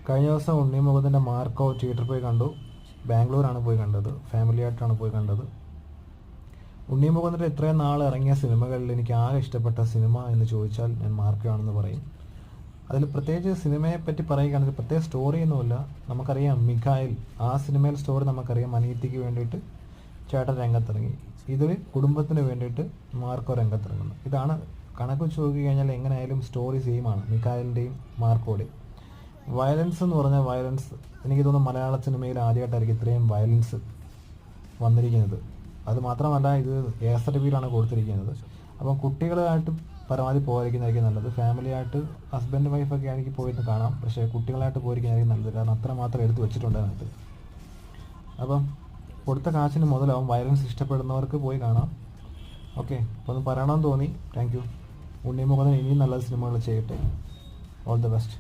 കഴിഞ്ഞ ദിവസം ഉണ്ണി മുകുന്ദൻ്റെ മാർക്കോ തിയേറ്ററിൽ പോയി കണ്ടു. ബാംഗ്ലൂരാണ് പോയി കണ്ടത്, ഫാമിലി ആയിട്ടാണ് പോയി കണ്ടത്. ഉണ്ണി മുകുന്ദൻ്റെ ഇത്രയും നാൾ ഇറങ്ങിയ സിനിമകളിൽ എനിക്ക് ആകെ ഇഷ്ടപ്പെട്ട സിനിമ എന്ന് ചോദിച്ചാൽ ഞാൻ മാർക്കോ ആണെന്ന് പറയും. അതിൽ പ്രത്യേകിച്ച് സിനിമയെ പറ്റി പറയുകയാണെങ്കിൽ പ്രത്യേക സ്റ്റോറിയൊന്നുമില്ല. നമുക്കറിയാം മിഖായിൽ, ആ സിനിമയിൽ സ്റ്റോറി നമുക്കറിയാം. അനീതിക്ക് വേണ്ടിയിട്ട് ചേട്ടൻ രംഗത്തിറങ്ങി. ഇതിൽ കുടുംബത്തിന് വേണ്ടിയിട്ട് മാർക്കോ രംഗത്തിറങ്ങുന്നു. ഇതാണ് കണക്ക് വെച്ച് നോക്കി കഴിഞ്ഞാൽ എങ്ങനെയായാലും സ്റ്റോറി സെയിമാണ് മിഖായിലിൻ്റെയും മാർക്കോയുടെയും. വയലൻസ് എന്ന് പറഞ്ഞാൽ വയലൻസ് എനിക്ക് തോന്നുന്നു മലയാള സിനിമയിൽ ആദ്യമായിട്ടായിരിക്കും ഇത്രയും വയലൻസ് വന്നിരിക്കുന്നത്. അത് മാത്രമല്ല, ഇത് ASRTVയിലാണ് കൊടുത്തിരിക്കുന്നത്. അപ്പം കുട്ടികളായിട്ട് പരമാവധി പോയിരിക്കുന്നതായിരിക്കും നല്ലത്. ഫാമിലി ആയിട്ട് ഹസ്ബൻഡ് വൈഫൊക്കെ ആണെങ്കിൽ പോയിട്ട് കാണാം, പക്ഷേ കുട്ടികളായിട്ട് പോയിരിക്കുന്നതായിരിക്കും നല്ലത്. കാരണം അത്രമാത്രം എടുത്ത് വെച്ചിട്ടുണ്ട് അതിനകത്ത്. അപ്പം കൊടുത്ത കാശിന് മുതലാവും. വയലൻസ് ഇഷ്ടപ്പെടുന്നവർക്ക് പോയി കാണാം. ഓക്കെ, അപ്പോൾ ഒന്ന് പറയണമെന്ന് തോന്നി. Thank you. ഉണ്ണി മുകുന്ദൻ ഇനിയും നല്ല സിനിമകൾ ചെയ്യട്ടെ. All the best.